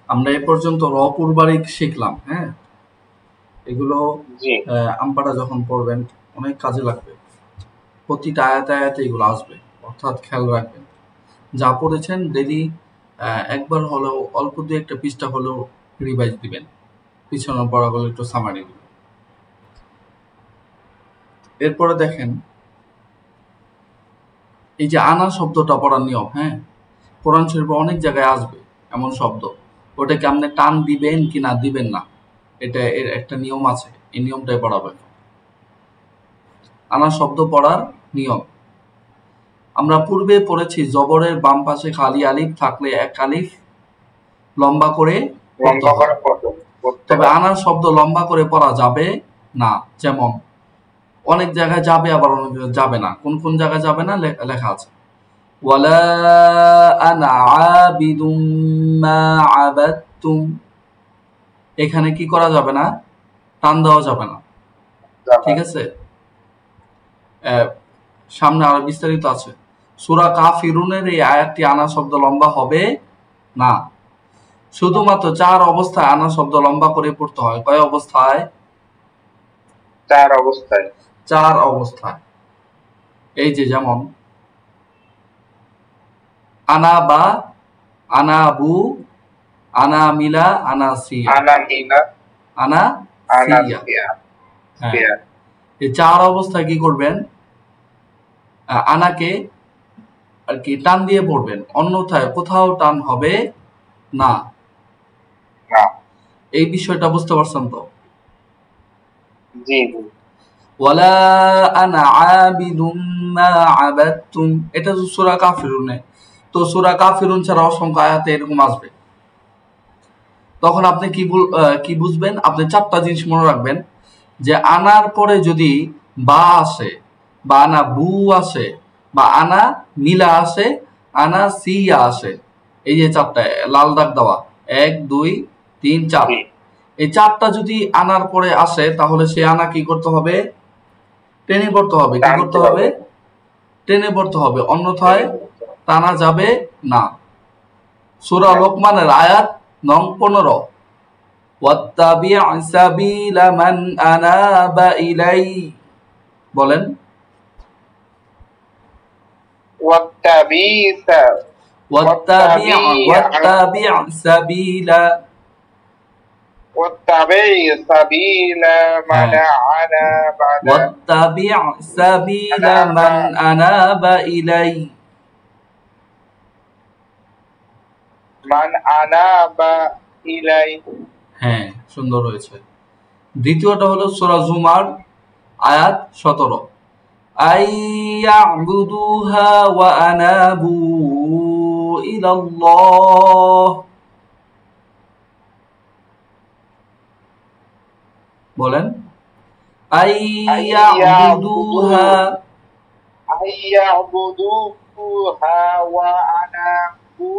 আমরা এ পর্যন্ত র পূর্বারিক শিখলাম। হ্যাঁ, এগুলো আমপারা যখন পড়বেন অনেক কাজে লাগবে। প্রতিটা আয়াতে আয়াতে এগুলো আসবে, অর্থাৎ খেয়াল রাখবেন যা পড়েছেন ডেলি একবার হলেও অল্প দু একটা পৃষ্ঠা হলেও রিভাইজ দিবেন, পিছনের পড়াগুলো একটু সামারি দিবেন। এরপরে দেখেন এই যে আনা শব্দটা পড়ার নিয়ম। হ্যাঁ, কোরআন শরীফে অনেক জায়গায় আসবে এমন শব্দ, ওটাকে আপনি টান দিবেন কি না দিবেন না, এটা এর একটা নিয়ম আছে, এই নিয়মটাই পড়াবে। আনা শব্দ পড়ার নিয়ম আমরা পূর্বে পড়েছি, জবরের বাম পাশে খালি আলিফ থাকলে এক আলিফ লম্বা করে পড়তে হয়। তবে আনা শব্দ লম্বা করে পড়া যাবে না। যেমন অনেক জায়গায় যাবে, আবার অনেক জায়গায় যাবে না। কোন কোন জায়গায় যাবে না লেখা আছে, ওয়ালা আনা আবিদুম মা আবাদতুম, এখানে কি করা যাবে না, টান দেওয়া যাবে না। ঠিক আছে, সামনে আরো বিস্তারিত আছে। সূরা কাফিরুনের এই আয়াতটি আনা শব্দ লম্বা হবে না। শুধুমাত্র 4 অবস্থায় আনা শব্দ লম্বা করে পড়তে হয়। কয় অবস্থায়? 4 অবস্থায়। 4 অবস্থায়। এই যে যেমন আনা বা, আনা বু, আনা মিলা, আনা সিয়া, আনা সিয়া। হ্যাঁ, এই 4 অবস্থায় কি করবেন, আনাকে আর কি টান দিয়ে পড়বেন, অন্যথায় কোথাও টান হবে না। এই বিষয়টা বুঝতে পারছেন তো? জি। ওয়ালা আনা আবিদুম মা আবাদতুম, এটা তো সূরা কাফিরুনে। তো সূরা কাফিরুন ছাড়া অসংখ্য আয়াতে এরকম আসবে। তখন আপনি কি বুঝবেন? আপনি 4টা জিনিস মনে রাখবেন, যে আনার পরে যদি বা আসে, বা আনা বু আসে, বা আনা মিলা আসে, আনা সিয়া আসে, এই যে 4টা লাল দাগ দেওয়া 1 2 3 4, এই 4টা যদি আনার পরে আসে তাহলে সে আনা কি করতে হবে, টেনে পড়তে হবে। কি করতে হবে? টেনে পড়তে হবে, অন্যথায় টানা যাবে না। সূরা লোকমানের আয়াত নং 15, ওয়াত্তাবি' সাবিলা মান আনাবা ইলাই, বলেন। ওয়াত্তাবি' সাবিলা মান আনাবা ইলাই, মান আনাবা ইলাই। হ্যাঁ, সুন্দর হয়েছে। দ্বিতীয়টা হলো সূরা জুমার আয়াত 17, আইয়াবুদুহা ওয়া আনাবু ইলাল্লাহ, বলেন। আইয়াবুদুহা ওয়া আনাবু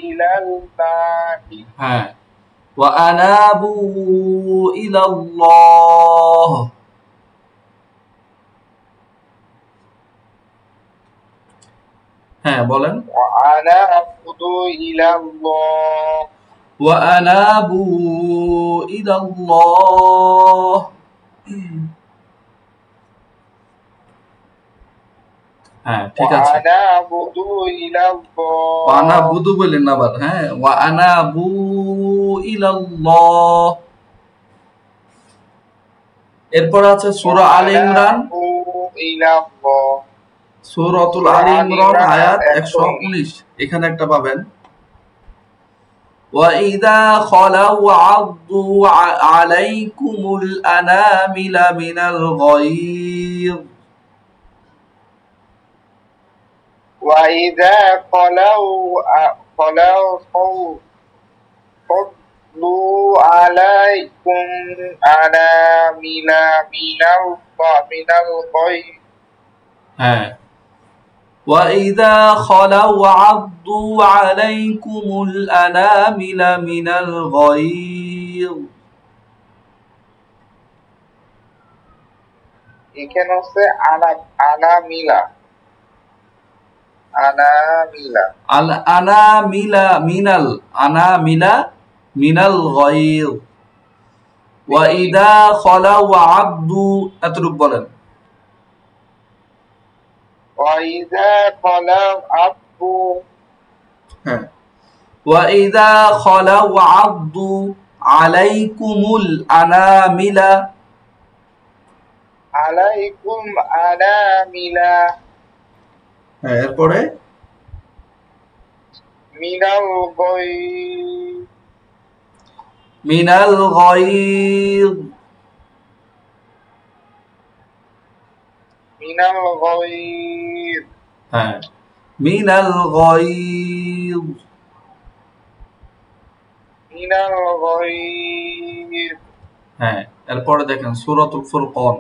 ইলাল্লাহি, হ্যাঁ, ওয়া আনাবু ইলাল্লাহ। হ্যাঁ, বলেন। ওয়া আনাবু ইলাল্লাহ, ওয়া আনাবু ইলাল্লাহ। হ্যাঁ, ঠিক আছে। ওয়া আনাবুদু বলেন আবার। হ্যাঁ, ওয়া আনাবু ইলাল্লাহ। এরপর আছে সূরা আলে ইমরান, সূরাতুল আলে ইমরান আয়াত 119, এখানে একটা পাবেন, وَإِذَا خَلَوْا عَضُّوا عَلَيْكُمُ الْأَنَامِلَ مِنَ الْغَيْظِ، وَإِذَا خَلَوْا عَضُّوا عَلَيْكُمْ أَنَامِلَ مِنَ الْغَيْظِ، হ্যাঁ, وَإِذَا خَلَوْا عَضُّوا عَلَيْكُمُ الْأَنَامِلَ مِنَ الْغَيْظِ। এখানে হচ্ছে আনামিলা, আনামিলা, আনামিলা মিনাল, আনামিলা মিনাল গায়র ওয়া ইদা খালাউ আদু এতটুকু বলেন ওয়া ইযা খালাউ আদু হ্যাঁ ওয়া ইদা খালাউ আদু আলাইকুমুল আনামিলা আলাইকুম আনামিলা হ্যাঁ এরপরে মিনাল গায়র মিনাল গায়র মিনাল গায়র হ্যাঁ মিনাল গায়র মিনাল গায়র হ্যাঁ এরপরে দেখেন সূরাতুল ফুরকান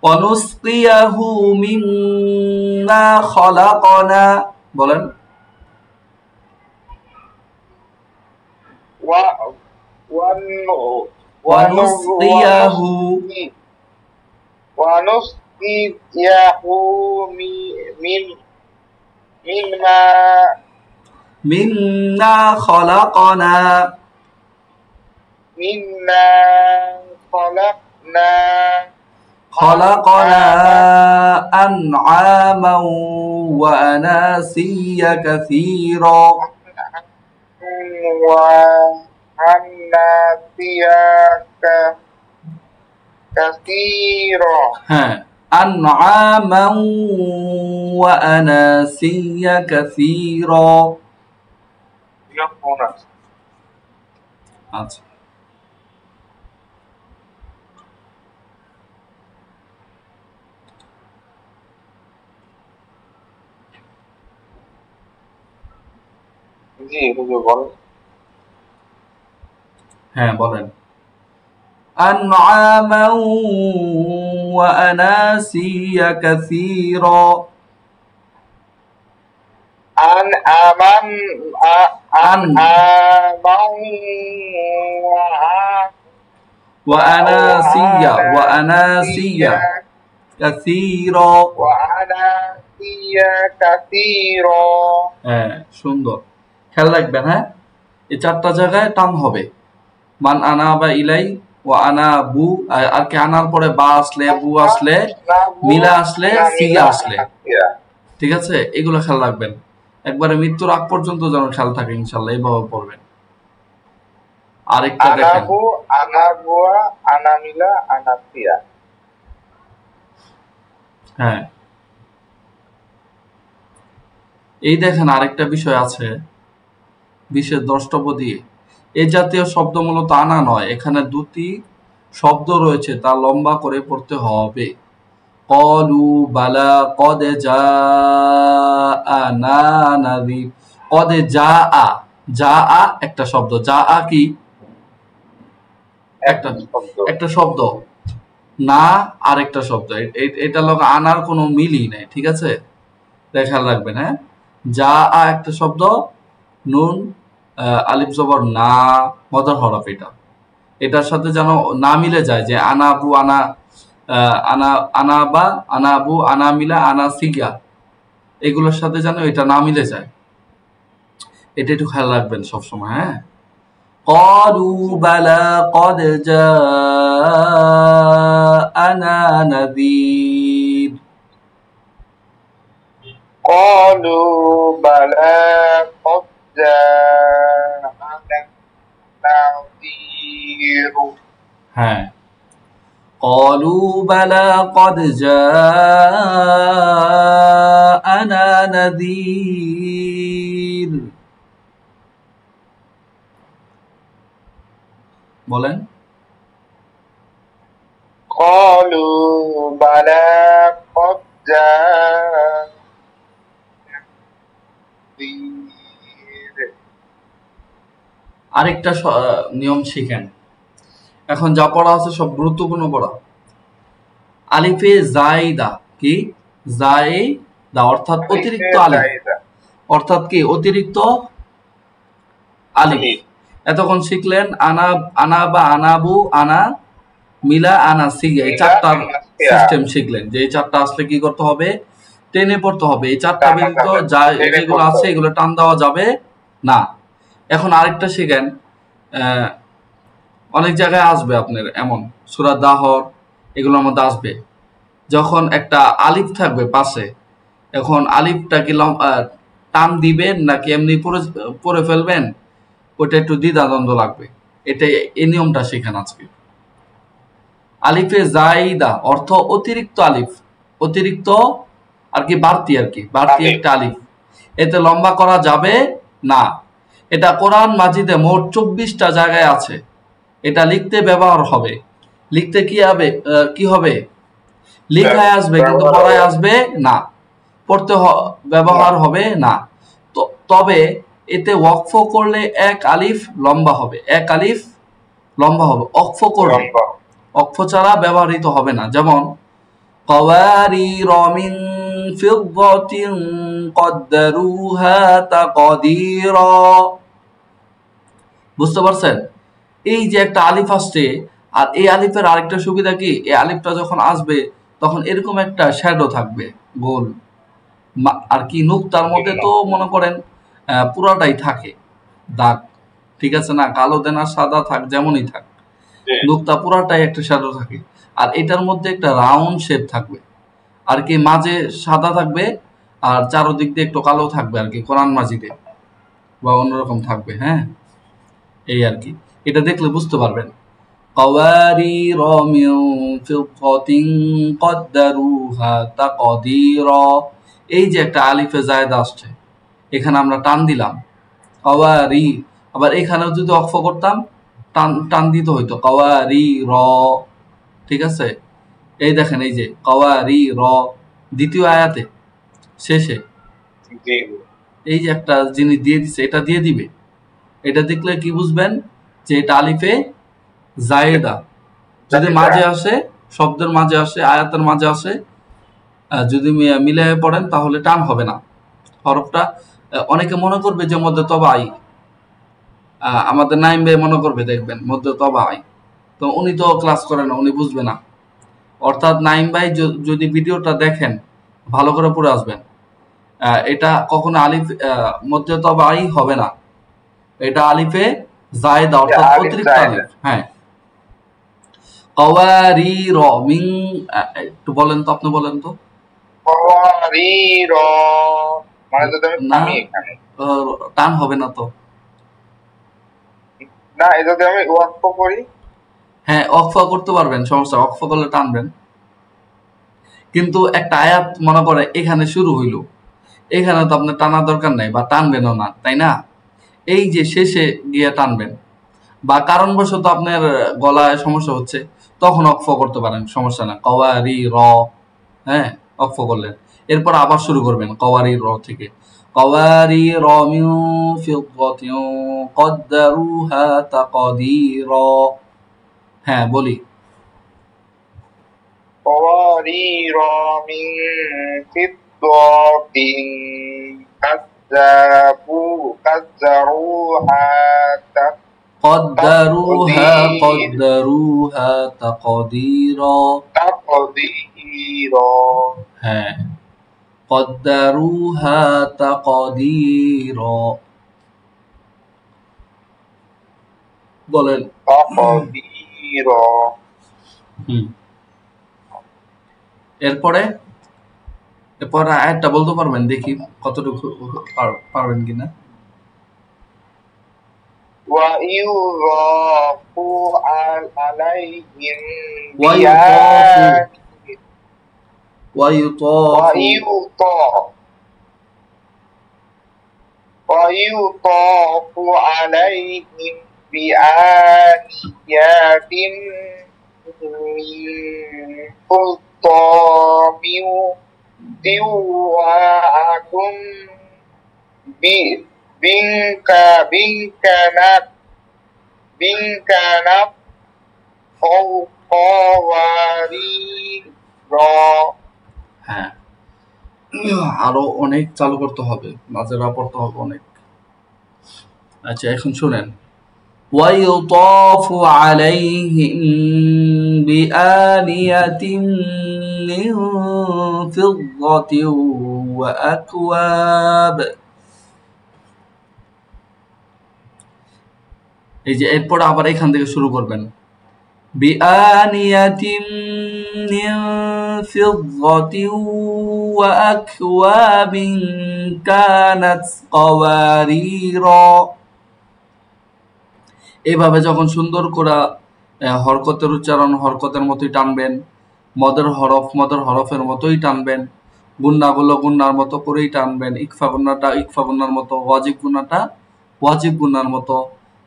ওয়ানুসকিয়াহু মিম্মা খালাকনা বলেন ওয়ানুসকিয়াহু ونسقيه مما মিম্মা খালাকনা خلقنا أنعاما وأناسيا كثيرا وأناسيا كثيرا أنعاما وأناسيا كثيرا আচ্ছা জি হুজুর বলেন হ্যাঁ বলেন أنعاما وأناسيا كثيرا وأناسيا كثيرا হ্যাঁ সুন্দর খেয়াল রাখবেন হ্যাঁ এই চারটা জায়গায় টান হবে মান আনা বা ইলাই ও আনা বু আর কি আনার পরে বা আসলে বু আসলে মিলা আসলে সিয়া আসলে ঠিক আছে এগুলো খেয়াল রাখবেন একবারে মৃত্যুর আগ পর্যন্ত যেন খেয়াল থাকে ইনশাআল্লাহ এইভাবে পড়বেন আরেকটা দেখেন আনাবু আনাবুয়া আনামিলা আনাসিয়া হ্যাঁ এই দেখেন আরেকটা বিষয় আছে বিশেষ দ্রষ্টব্য দিয়ে এই জাতীয় শব্দ মূলত আনা নয় এখানে দুটি শব্দ রয়েছে তা লম্বা করে পড়তে হবে কলু বালা কদে জাআনা নাযীর কদে জাআ একটা শব্দ জাআ কি একটা শব্দ না আরেকটা শব্দ এটা লোক আনার কোনো মিলই নাই ঠিক আছে খেয়াল রাখবেন হ্যাঁ জাআ একটা শব্দ নুন আলিফ জবর না মদার হরফ এটার সাথে যেন না মিলে যায় যে আনাবু আনা আনাবা আনাবু আনামিলা আনাসিয়া এগুলোর সাথে যেন এটা না মিলে যায় এটা একটু খেয়াল রাখবেন সবসময় হ্যাঁ قالوا بلى قد جاءنا نذير قالوا بلى قد جاءنا نذير হ্যাঁ قالوا بلى قد جاءنا نذير বলেন قالوا بلى قد جاءنا نذير আরেকটা নিয়ম শিখেন এখন যা পড়া আছে সব গুরুত্বপূর্ণ পড়া আলিফে জাইদা কি জাইদা অর্থাৎ অতিরিক্ত আলিফ অর্থাৎ কি অতিরিক্ত আলিফ এতক্ষণ শিখলেন আনা আনা বা আনাবু আনা মিলা আনা সিয়া এই চারটার সিস্টেম শিখলেন যে এই চারটা আসলে কি করতে হবে টেনে পড়তে হবে এই চারটা ব্যতীত যা যেগুলো আছে এগুলো টান দেওয়া যাবে না এখন আরেকটা শিখেন আহ, অনেক জায়গায় আসবে আপনার এমন সূরা দাহর এগুলোর মধ্যে আসবে যখন একটা আলিফ থাকবে পাশে, এখন আলিফটা কি টান দিবেন নাকি এমনি পড়ে পড়ে ফেলবেন, ওটা একটু দ্বিধাদ্বন্দ্ব লাগবে। এটা এই নিয়মটা শেখান আজকে। আলিফে জাইদা অর্থ অতিরিক্ত আলিফ, অতিরিক্ত আর কি বাড়তি, আর কি বাড়তি আলিফ। একটা আলিফ, এতে লম্বা করা যাবে না। এটা কোরআন মাজিদে মোট 24টা জায়গায় আছে। এটা লিখতে ব্যবহার হবে, লিখতে কি হবে লেখায় আসবে কিন্তু ব্যবহার পড়ায় হবে আসবে না, পড়তে না। ব্যবহার হবে না। তবে এতে ওয়াকফ করলে এক আলিফ লম্বা হবে, এক আলিফ লম্বা হবে ওয়াকফ করলে, লম্বা। ওয়াকফ ছাড়া ব্যবহৃত হবে না। যেমন قوارير من فضة قدروها تقديرا। বুঝতে পারছেন? এই যে একটা আলিফ আসছে, আর এই আলিফের আরেকটা সুবিধা কি, এই আলিফটা যখন আসবে তখন এরকম একটা শ্যাডো থাকবে গোল, আর কি নুক্তার মধ্যে তো মনে করেন পুরাটাই থাকে দাগ, ঠিক আছে না, কালো দেন আর সাদা থাক যেমনই থাক, নুক্তা পুরাটাই একটা শ্যাডো থাকে। আর এটার মধ্যে একটা রাউন্ড শেপ থাকবে, আর কি মাঝে সাদা থাকবে আর চারোদিক দিয়ে একটু কালো থাকবে আর কি, কোরআন মাজিদে বা অন্যরকম থাকবে। হ্যাঁ, এই আর কি, এটা দেখলে বুঝতে পারবেন। قوارير من فضة قدروها تقديرا। এই যে একটা আলিফে জায়দা আসছে, এখানে আমরা টান দিলাম কওয়ারি, আবার এখানেও যদি অক্ফ করতাম টান টান দিতে হইতো কওয়ারি র, ঠিক আছে? এই দেখেন এই যে কওয়ারি র দ্বিতীয় আয়াতে শেষে এই যে একটা জিনিস দিয়ে দিছে, এটা দিয়ে দিবে। এটা দেখলে কি বুঝবেন যে এটা আলিফে জায়েদা। যদি মাঝে আসে, শব্দের মাঝে আসে, আয়াতের মাঝে আসে, যদি মিলে পড়েন তাহলে টান হবে না হরফটা। অনেকে মনে করবে যে মধ্যে তবাই, আমাদের নাইম ভাই মনে করবে দেখবেন মধ্যে তবাই, তো উনি তো ক্লাস করে না, উনি বুঝবে না। অর্থাৎ নাইম ভাই যদি ভিডিওটা দেখেন ভালো করে পড়ে আসবেন, এটা কখনো আলিফ মধ্যে তবাই হবে না, এটা আলিফে জায়েদা অর্থাৎ অতিরিক্ত আলিফ। হ্যাঁ, কওয়ারির মিন, একটু বলেন তো, আপনি বলেন তো। কওয়ারির মানে যদি আমি না, থামি এখানে, টান হবে না তো। না এটা যদি আমি ওয়াক্ফ করি, হ্যাঁ, অক্ফা করতে পারবেন, সমস্যা, অক্ফা করলে টানবেন। কিন্তু একটা আয়াত মনে করে এখানে শুরু হইল, এখানে তো আপনার টানার দরকার নাই বা টানবেনও না, তাই না? এই যে শেষে গিয়ে টানবেন, বা কারণবশত আপনার গলায় সমস্যা হচ্ছে, তখন অক্ফ করতে পারেন, সমস্যা না। কওয়ারি র, হ্যাঁ, অক্ফ করলেন, এরপর আবার শুরু করবেন কওয়ারি র থেকে। কওয়ারি র মিন ফিদ্দাতিন কদ্দারুহা তাকদীরা। হ্যাঁ, বলি। قوارير من فضة قدروها قدروها تقديرا। تقديرا। হ্যাঁ, قدروها تقديرا বলেন। تقديرا। এরপরে আয়াতটা বলতে পারবেন, দেখি কতটুকু পারবেন কিনা। ويضاف عليهم ويطاف عليهم بآنيات من فضة وأكم بنكنف قوارير। হ্যাঁ, আরো অনেক চালু করতে হবে, নাজেরা পড়তে হবে অনেক। আচ্ছা, এখন শুনেন। ويطاف عليهم بآنية من فضة وأكواب। এই যে এরপরে আবার এখান থেকে শুরু করবেন, বিআনিয়াতিম মিন ফিদ্দাতিন ওয়া আকওয়াবিন কানাত কাওয়ারিরা। এইভাবে যখন সুন্দর করে হরকতের উচ্চারণ হরকতের মতোই টানবেন, মদের হরফের মতোই টানবেন, গুন্নাগুলো গুন্নার মতো করেই টানবেন, ইকফা গুন্নাটা ইকফা গুন্নার মতো, ওয়াজিব গুন্নাটা ওয়াজিব গুন্নার মতো,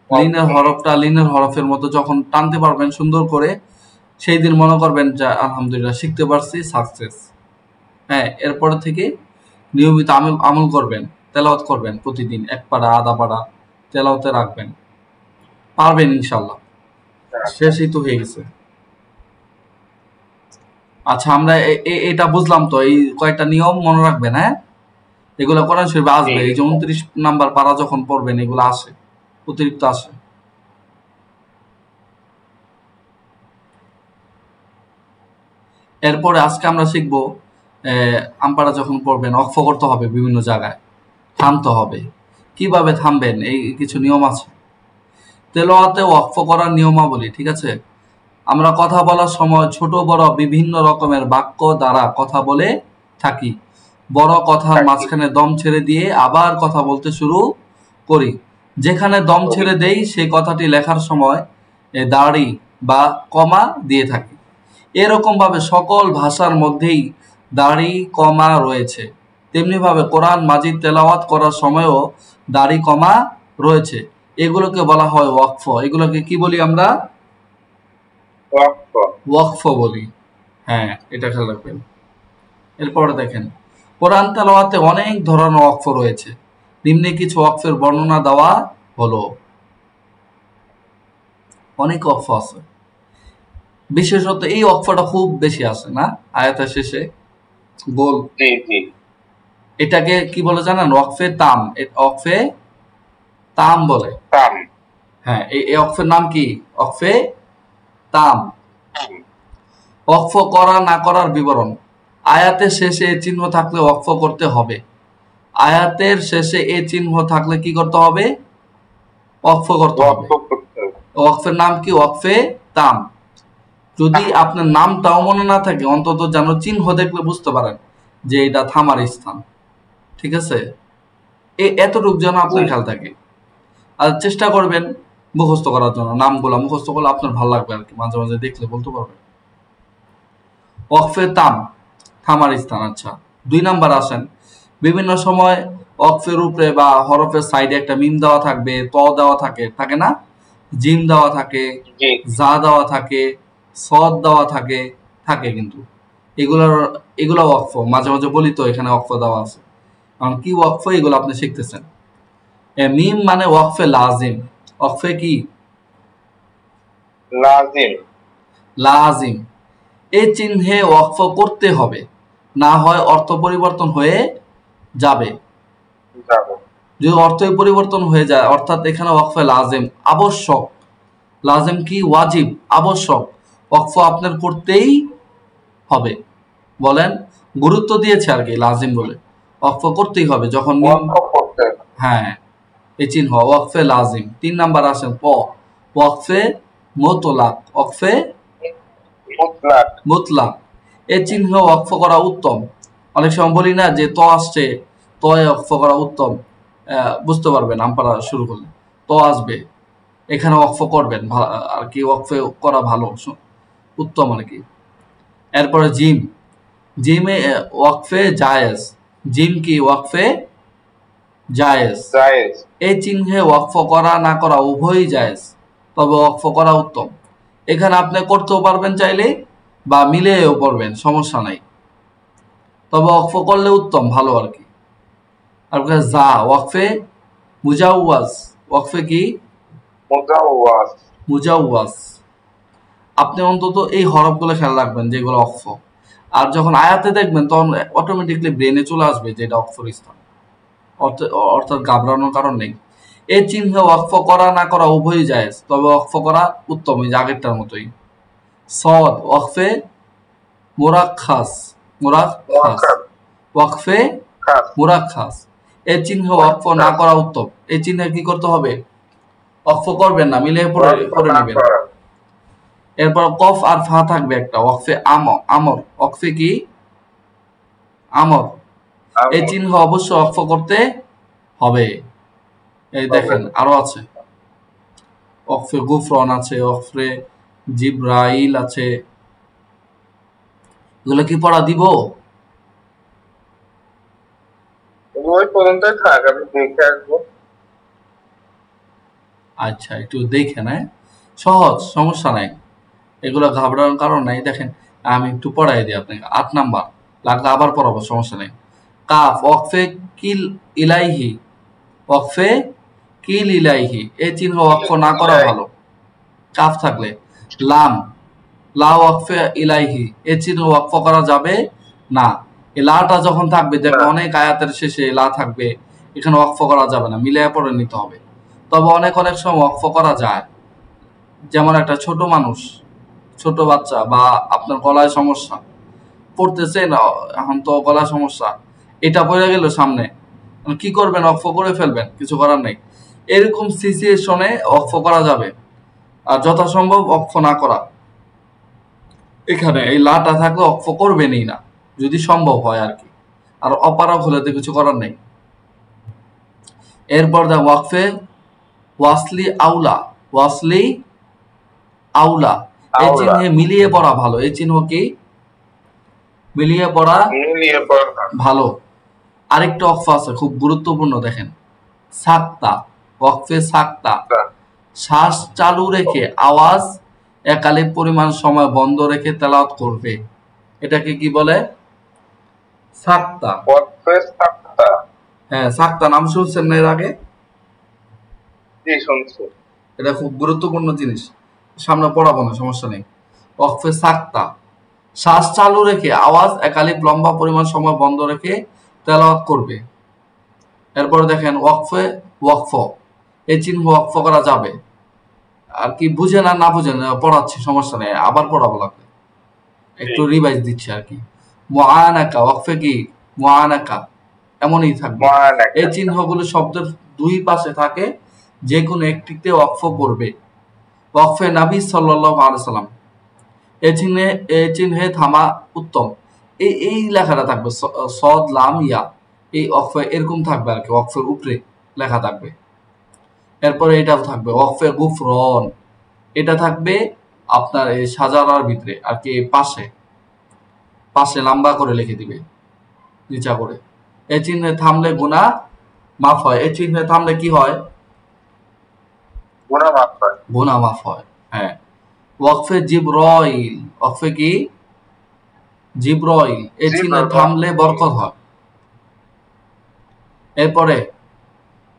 লিনের হরফটা লিনের হরফের মতো যখন টানতে পারবেন সুন্দর করে, সেই দিন মনে করবেন যে আলহামদুলিল্লাহ শিখতে পারছি, সাকসেস। হ্যাঁ, এরপরে থেকে নিয়মিত আমল করবেন, তেলাওয়াত করবেন, প্রতিদিন এক পারা আধা পারা তেলাওয়াতে রাখবেন, পারবেন ইনশাল্লাহ। শেষই তো হয়ে গেছে। আচ্ছা, আমরা এটা বুঝলাম তো, এই কয়েকটা নিয়ম মনে রাখবেন। হ্যাঁ, এগুলো কোরআন শরীফে আসবে, এই যে 29 নাম্বার পারা যখন পড়বেন এগুলো আসে, অতিরিক্ত আসে। এরপরে আজকে আমরা শিখবো আমপারা যখন পড়বেন ওয়াকফ করতে হবে, বিভিন্ন জায়গায় থামতে হবে। কিভাবে থামবেন এই কিছু নিয়ম আছে। তেলাওয়াতে ওয়াকফ করার নিয়মাবলী, ঠিক আছে। আমরা কথা বলার সময় ছোট বড় বিভিন্ন রকমের বাক্য দ্বারা কথা বলে থাকি। বড় কথার মাঝখানে দম ছেড়ে দিয়ে আবার কথা বলতে শুরু করি। যেখানে দম ছেড়ে দেই সেই কথাটি লেখার সময় দাড়ি বা কমা দিয়ে থাকি। এরকম ভাবে সকল ভাষার মধ্যেই দাড়ি কমা রয়েছে। তেমনি ভাবে কোরআন মাজিদ তেলাওয়াত করার সময়ও দাড়ি কমা রয়েছে। এগুলোকে বলা হয় ওয়াকফ। এগুলোকে কি বলি আমরা? ওয়াকফ বলি। হ্যাঁ, এটা খেয়াল রাখবেন। এরপরে দেখেন, কোরআন তেলাওয়াতে অনেক ধরনের ওয়াকফ রয়েছে। নিম্নে কিছু ওয়াকফের বর্ণনা দেওয়া হলো। অনেক ওয়াকফ আছে, বিশেষত এই ওয়াকফটা খুব বেশি আছে না আয়াতের শেষে গোল। এটাকে কি বলে জানেন? ওয়াকফে তাম। ওয়াকফে তাম বলে। হ্যাঁ, এই ওয়াকফের নাম কি? ওয়াকফে তাম। ওয়াকফ করা না করার বিবরণ। আয়াতের শেষে এ চিহ্ন থাকলে ওয়াকফ করতে হবে। আয়াতের শেষে এ চিহ্ন থাকলে কি করতে হবে? ওয়াকফ করতে হবে। ওয়াকফের নাম কি? ওয়াকফে তাম। যদি আপনার নামটাও মনে না থাকে, অন্তত যেন চিহ্ন দেখলে বুঝতে পারেন যে এটা থামার স্থান, ঠিক আছে। এতটুকু যেন আপনার খেয়াল থাকে। আর চেষ্টা করবেন মুখস্থ করার জন্য। নামগুলা মুখস্থ করলে আপনার ভালো লাগবে আর কি, মাঝে মাঝে দেখলে বলতে পারবেন। ওয়াকফে তাম, থামার স্থান। আচ্ছা, 2 নাম্বার আসেন। বিভিন্ন সময় ওয়াকফের উপরে বা হরফের সাইডে একটা মিম দেওয়া থাকবে, ত দেওয়া থাকে না, জিম দেওয়া থাকে, জা দেওয়া থাকে, সদ দেওয়া থাকে কিন্তু এগুলো ওয়াকফ। মাঝে মাঝে বলি তো এখানে ওয়াকফ দেওয়া আছে, কারণ কি ওয়াকফ এগুলো আপনি শিখতেছেন। মিম মানে ওয়াকফে লাজিম। ওয়াকফে কি? লাজিম। এই চিহ্নে ওয়াকফ করতে হবে, না হয় অর্থ পরিবর্তন হয়ে যাবে। যদি অর্থই পরিবর্তন হয়ে যায়, অর্থাৎ এখানে ওয়াকফে লাজিম, আবশ্যক। লাজিম কি? ওয়াজিব, আবশ্যক। ওয়াকফ আপনার করতেই হবে। বলেন, গুরুত্ব দিয়েছে আর কি লাজিম বলে। ওয়াকফ করতেই হবে যখন হ্যাঁ, এই চিহ্ন ওয়াকফে লাজিম। 3 নাম্বার আসেন প, ওয়াকফে মুতলাক। ওয়াকফে মুতলাক। এই চিহ্ন ওয়াকফ করা উত্তম। অনেক সময় বলি না যে ত আসছে, তয়ে ওয়াকফ করা উত্তম। বুঝতে পারবেন আমপারা শুরু করলে ত আসবে, এখানে ওয়াকফ করবেন আর কি, ওয়াকফে করা ভালো, উত্তম আর কি। এরপরে জিম। জিমে ওয়াকফে জায়েজ। জিম কি? ওয়াকফে জায়েজ। এই চিহ্নে ওয়াকফ করা না করা উভয়ই জায়েজ, তবে ওয়াকফ করা উত্তম। এখানে আপনি করতেও পারবেন চাইলে, বা মিলেও পড়বেন, সমস্যা নাই, তবে ওয়াকফ করলে উত্তম, ভালো আর কি। আর যা ওয়াকফে মুজাওয়াজ। ওয়াকফে কি? মুজাওয়াজ। আপনি অন্তত এই হরফগুলো খেয়াল রাখবেন যেগুলো ওয়াকফ। আর যখন আয়াতে দেখবেন তখন অটোমেটিকলি ব্রেনে চলে আসবে যে এটা ওয়াকফের স্থান, অর্থাৎ ঘাবড়ানোর কারণ নেই। এই চিহ্নে ওয়াকফ করা না করা উভয়ই জায়েজ, তবে ওয়াকফ করা উত্তম, এই আগেরটার মতোই। সদ ওয়াকফে মুরাক্খাস। ওয়াকফে মুরাক্খাস। এই চিহ্নে ওয়াকফ না করা উত্তম। এই চিহ্নে কি করতে হবে? ওয়াকফ করবেন না, মিলিয়ে পড়ে পড়ে নেবেন। এরপর কফ আর ফা থাকবে একটা, ওয়াকফে আমর। ওয়াকফে কি? আমর। এই চিহ্ন অবশ্য ওয়াকফ করতে হবে। এই দেখেন আরো আছে, ওয়াকফে গুফরন আছে, ওয়াকফে জিব্রাইল আছে। এগুলো কি পড়া দিব? ওই পর্যন্তই থাক, আমি দেখে আসবো। আচ্ছা, একটু দেখে নেয়, সহজ, সমস্যা নাই, এগুলো ঘাবড়ানোর কারণ নাই। দেখেন আমি একটু পড়াই দিই আপনাকে। 8 নাম্বার লাগলে আবার পড়াবো, সমস্যা নেই। কাফ ওয়াকফে কিল ইলাইহি, ওয়াকফে কিল ইলাইহি, এই চিহ্ন ওয়াকফ না করা ভালো কাফ থাকলে। লাম লা ওয়াকফে ইলাইহি, এই চিহ্ন ওয়াকফ করা যাবে না। এই লাটা যখন থাকবে, দেখো অনেক আয়াতের শেষে লা থাকবে, এখানে ওয়াকফ করা যাবে না, মিলিয়ে পড়ে নিতে হবে। তবে অনেক সময় ওয়াকফ করা যায়। যেমন একটা ছোট মানুষ, ছোট বাচ্চা, বা আপনার গলায় সমস্যা পড়তেছে না, এখন তো গলায় সমস্যা, এটা পড়ে গেল সামনে, কি করবেন? ওয়াকফ করে ফেলবেন, কিছু করার নেই। এরকম সিচুয়েশনে ওয়াকফ করা যাবে, আর যথাসম্ভব ওয়াকফ না করা। এখানে এই লাটা থাকলে ওয়াকফ করবেনই না, যদি সম্ভব হয় আর কি। আর অপারক হলে তো কিছু করার নেই। এরপর দেখ ওয়াকফে ওয়াসলি আউলা, ওয়াসলি আউলা, এই চিহ্নে মিলিয়ে পড়া ভালো। এই চিহ্ন কি? মিলিয়ে পড়া ভালো। আরেকটা ওয়াকফ আছে খুব গুরুত্বপূর্ণ, দেখেন সাক্তা, ওয়াকফে সাক্তা, শ্বাস চালু রেখে আওয়াজ একালে পরিমাণ সময় বন্ধ রেখে তেলাওয়াত করবে। এটাকে কি বলে? সাক্তা। হ্যাঁ, সাক্তা নাম শুনছেন না এর আগে? এটা খুব গুরুত্বপূর্ণ জিনিস, সামনে পড়াবো না, সমস্যা নেই। ওয়াকফে সাক্তা, শ্বাস চালু রেখে আওয়াজ একালিক লম্বা পরিমাণ সময় বন্ধ রেখে তেলাওয়াত করবে। এরপরে দেখেন ওয়াকফে ওয়াকফ, এই চিহ্ন ওয়াকফ করা যাবে। আর কি বুঝে না বুঝেন পড়াচ্ছি, সমস্যা নেই, আবার পড়াবো লাগবে, একটু রিভাইজ দিচ্ছি আর কি। মুআনাকা, ওয়াকফে কি? মুআনাকা এমনই থাকবে। এই চিহ্নগুলো শব্দের দুই পাশে থাকে, যে কোনো একটিতে ওয়াকফ করবে। ওয়াকফে নবী সাল্লাল্লাহু আলাইহি সাল্লাম, এই চিহ্নে থামা উত্তম। এই লেখাটা থাকবে, সদ লাম ইয়া, এই ওয়াকফে এরকম থাকবে আর কি, ওয়াকফের উপরে লেখা থাকবে। এরপরে এটাও থাকবে ওয়াকফে গুফরন, এটা থাকবে আপনার এই সাজারার ভিতরে আর কি, পাশে পাশে লম্বা করে লিখে দিবে নিচা করে। এই চিহ্নে থামলে গুনাহ মাফ হয়। এই চিহ্নে থামলে কি হয়? গুনাহ মাফ হয়। হ্যাঁ। ওয়াকফে জিব্রাইল, ওয়াকফে কি? জিব্রাইল, এই চিহ্নে থামলে বরকত হয়। এরপরে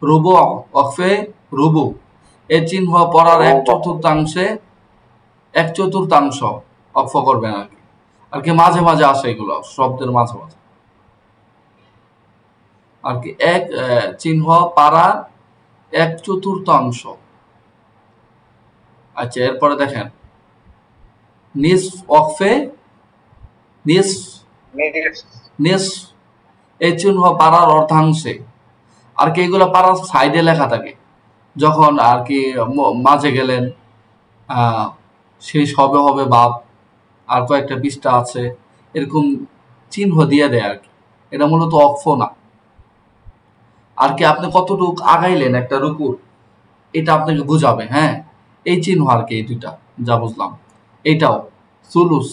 রুবু, ওয়াকফে রুবু, এই চিহ্ন পড়ার এক চতুর্থাংশ ওয়াকফ করবেন আর কি মাঝে মাঝে আসে, এগুলো শব্দের মাঝে মাঝে আর কি। এক চিহ্ন পাড়ার 1/4। আচ্ছা, এরপরে দেখেন নিস, ওয়াকফে নিস, এই চিহ্ন পাড়ার অর্ধাংশে আর কি। এগুলো পাড়ার সাইডে লেখা থাকে, যখন আর কি মাঝে গেলেন শেষ হবে বাপ, আর কয়েকটা পৃষ্ঠা আছে, এরকম চিহ্ন দিয়ে দেয় আর কি। এটা মূলত ওয়াকফ না আর কি। আপনি কতটুক আগাইলেন একটা রুকুর, এটা আপনাকে বুঝাবে। হ্যাঁ, এই চিহ্ন আর কি, এই দুইটা যা বুঝলাম। এটাও সুলুস,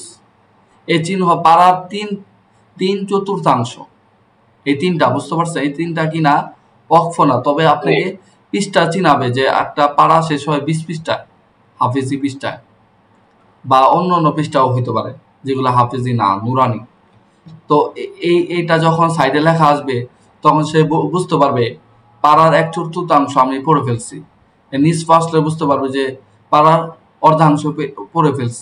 এই চিহ্ন পাড়ার 3/4। এই তিনটা বুঝতে পারছেন? এই তিনটা কি না ওয়াকফ না, তবে আপনাকে পৃষ্ঠা চিনাবে যে একটা পাড়া শেষ হয় 20 পৃষ্ঠায়, হাফিজি পৃষ্ঠায়, বা অন্য পৃষ্ঠাও হইতে পারে যেগুলো হাফিজি না, নুরানি। তো এইটা যখন সাইডে লেখা আসবে, তখন সে বুঝতে পারবে পাড়ার 1/4 আমি পড়ে ফেলছি। নিজ আসলে বুঝতে পারবে যে পাড়ার অর্ধাংশ পড়ে ফেলছি,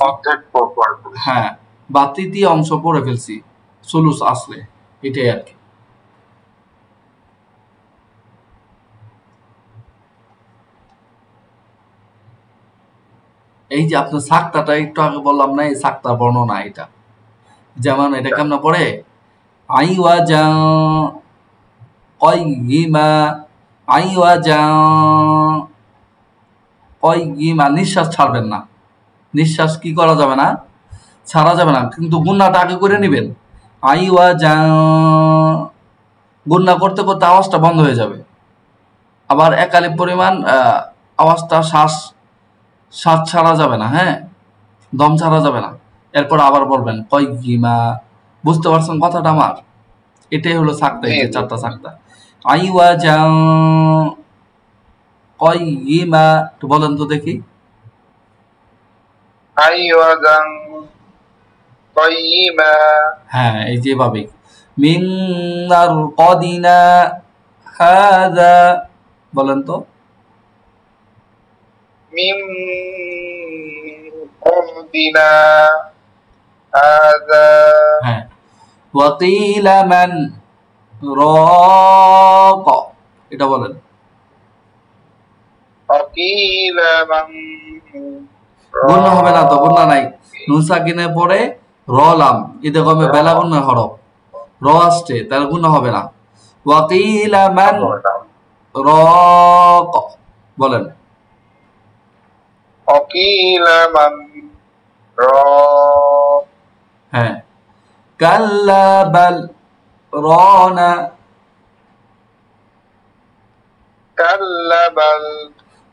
হ্যাঁ, বা তৃতীয় অংশ পড়ে ফেলছি সুলুস আসলে, এটাই আর কি। এই যে আপনার সাক্তাটা একটু আগে বললাম না, এই সাক্তা বর্ণনা এটা, যেমন এটা কেমন পড়ে? আইওয়াজা কয়িমা, আইওয়াজা, কয়গিমা, নিঃশ্বাস ছাড়বেন না, নিঃশ্বাস কি করা যাবে না, ছাড়া যাবে না, কিন্তু গুন্নাটা আগে করে নেবেন। আইওয়া যা, গুন্না করতে করতে আওয়াজটা বন্ধ হয়ে যাবে। আবার একালি পরিমাণ আওয়াজটা শ্বাস ছাড়া যাবে না, হ্যাঁ, দম ছাড়া যাবে না। এরপর আবার বলবেন কয়গিমা। বুঝতে পারছেন কথাটা আমার? এটাই হলো সাক্তা, এই যে চারটা সাক্তা। আইওয়া যা কয়গিমা, একটু বলেন তো দেখি। আইওয়াজান কয়িমা, হ্যাঁ, এই যে ভাবে মিনার কদিনা হাযা, বলেন তো। মিম কদিনা হাযা, হ্যাঁ, ওয়াকিলা মান রাক, এটা বলেন। আকিলা মান গুণা হবে না তো, গুণা নাই। নুন সাকিনের পরে র লাম, ঈদে গমে বেলা গুণা হরফ, র আসছে, তাহলে গুণা হবে না। ওয়াকিলা মান রাক, বলেন। আকিলা মান রাক, হ্যাঁ, কাল্লা বাল রানা, কাল্লা বাল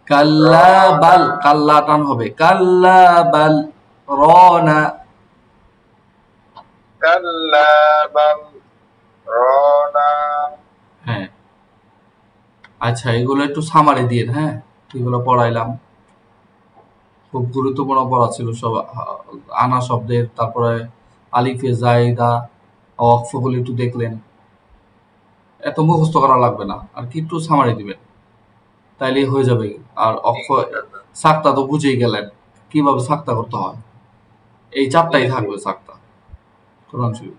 কাল্লা বাল, কাল্লা টান হবে, কাল্লা বাল রানা। কাল্লা বাল রানা। হ্যাঁ, আচ্ছা, এগুলো একটু সামারি দিয়ে, হ্যাঁ, এগুলো পড়াইলাম, খুব গুরুত্বপূর্ণ পড়া ছিল সব। আনা শব্দের, তারপরে আলিফে জায়দা, ওয়াকফগুলো একটু দেখলেন, এত মুখস্থ করা লাগবে না, আর কি একটু সামারি দিবেন, তাইলে হয়ে যাবে। আর সাক্তা তো বুঝেই গেলেন কিভাবে সাক্তা করতে হয়, এই চারটাই থাকবে সাক্তা কোরআন শরীফ।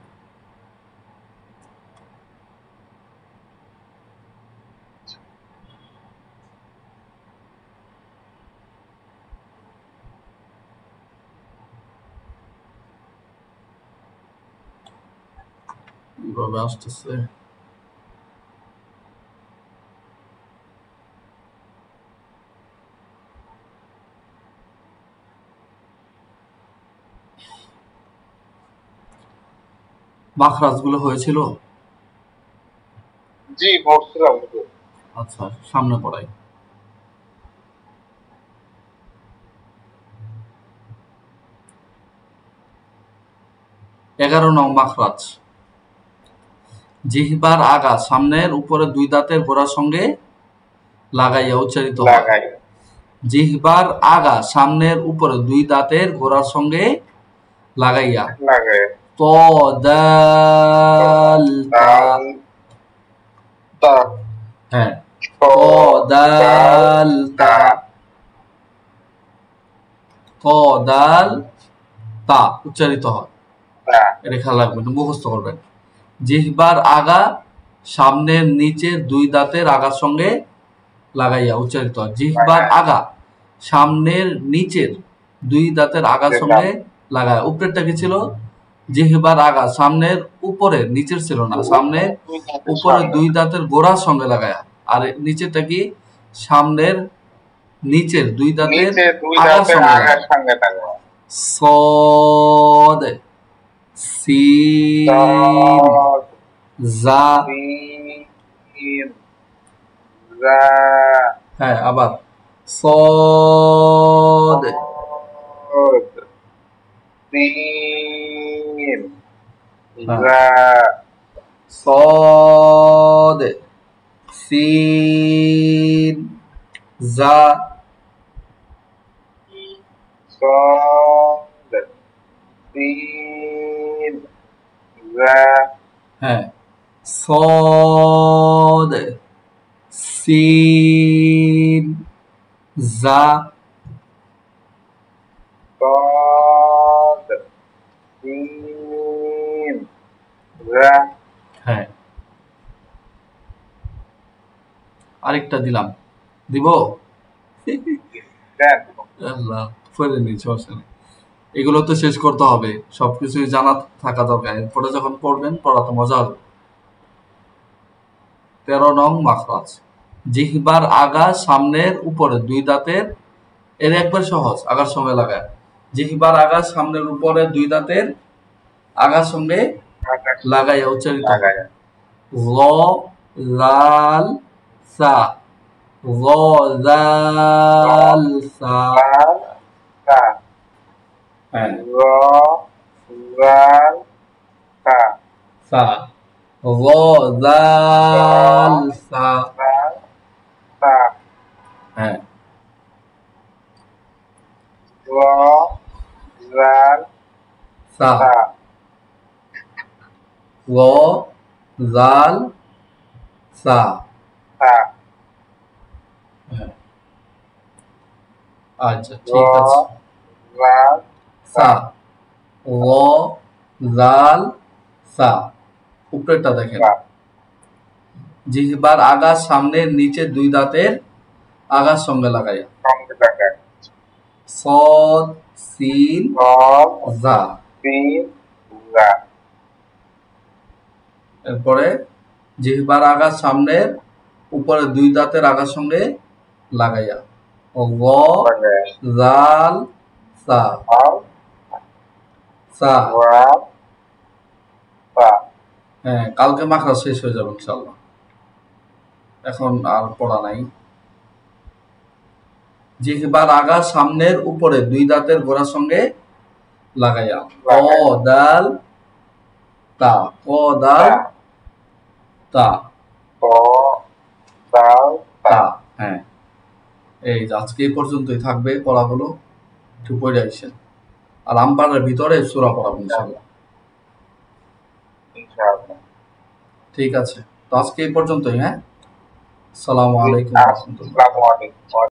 কিভাবে আসতেছে, মাখরাজ গুলো হয়েছিল। জি পড়ছিলাম। আচ্ছা, সামনে পড়াই। 11 নং মাখরাজ। জিহ্বার আগা সামনের উপরে দুই দাঁতের গোড়ার সঙ্গে লাগাইয়া উচ্চারিত হয়। জিহ্বার আগা সামনের উপরে দুই দাঁতের গোড়ার সঙ্গে লাগাইয়া। ত দাল তা, হ্যাঁ, ত দাল তা, ত দাল তা উচ্চারিত হয়। এটা খেয়াল রাখবেন, মুখস্থ করবেন। জিহ্বার আগা সামনের নিচের দুই দাঁতের আগার সঙ্গে লাগাইয়া উচ্চারিত হয়। জিহ্বার আগা সামনের নিচের দুই দাঁতের আগার সঙ্গে লাগায়। উপরেরটা কি ছিল? জিহ্বার আগা সামনের উপরের, নিচের ছিল না, সামনের উপরে দুই দাঁতের গোড়ার সঙ্গে লাগায়া। আর নিচেরটা কি? সামনের নিচের দুই দাঁতের আগার সঙ্গে লাগায়া। সদ সিন জা, হ্যাঁ, আবার সদ সিন সদ সিন জা, সদ সিন জা, হ্যাঁ, সদ সিন জা, সদ সিন জা। হ্যাঁ, আরেকটা দিলাম, দিব? আল্লাহ, পড়ে নিচ্ছি, অবশ্যই। এগুলো তো শেষ করতে হবে, সবকিছুই জানা থাকা দরকার, এরপরে যখন পড়বেন পড়াতে মজা হবে। 13 নং মাখরাজ। জিহ্বার আগা সামনের উপরে দুই দাঁতের এর একবার সহজ, আগার সঙ্গে লাগায়। জিহ্বার আগা সামনের উপরে দুই দাঁতের আগার সঙ্গে লাগাইয়া উচ্চারিত হয়। ল লাল সা, ল লাল সা। হ্যাঁ, সা, ল লাল সা। হ্যাঁ, সা, ল লাল সা। হ্যাঁ, আচ্ছা ঠিক আছে। সা, ল লাল সা। উপরেরটা দেখেন, জিহ্বার আগা সামনের নিচে দুই দাঁতের আগার সঙ্গে লাগাইয়া। সদ সিন জা। এরপরে জিহ্বার আগা সামনের উপরে দুই দাঁতের আগার সঙ্গে লাগাইয়া। ল লাল সা, সা। হ্যাঁ, কালকে মাখরা শেষ হয়ে যাবে ইনশাল্লাহ, এখন আর পড়া নাই। জিহ্বার আগা সামনের উপরে দুই দাঁতের গোড়ার সঙ্গে লাগাইয়া। ক দাল তা, ক দাল তা, তা। হ্যাঁ, এই যে আজকে এই পর্যন্তই থাকবে পড়াগুলো, একটু পড়ে আসছেন। আর আমপাড়ার ভিতরে সূরা পড়াবো ইনশাল্লাহ। ঠিক আছে, তো আজকে এই পর্যন্তই। হ্যাঁ, আসসালামু আলাইকুম ওয়া রাহমাতুল্লাহ।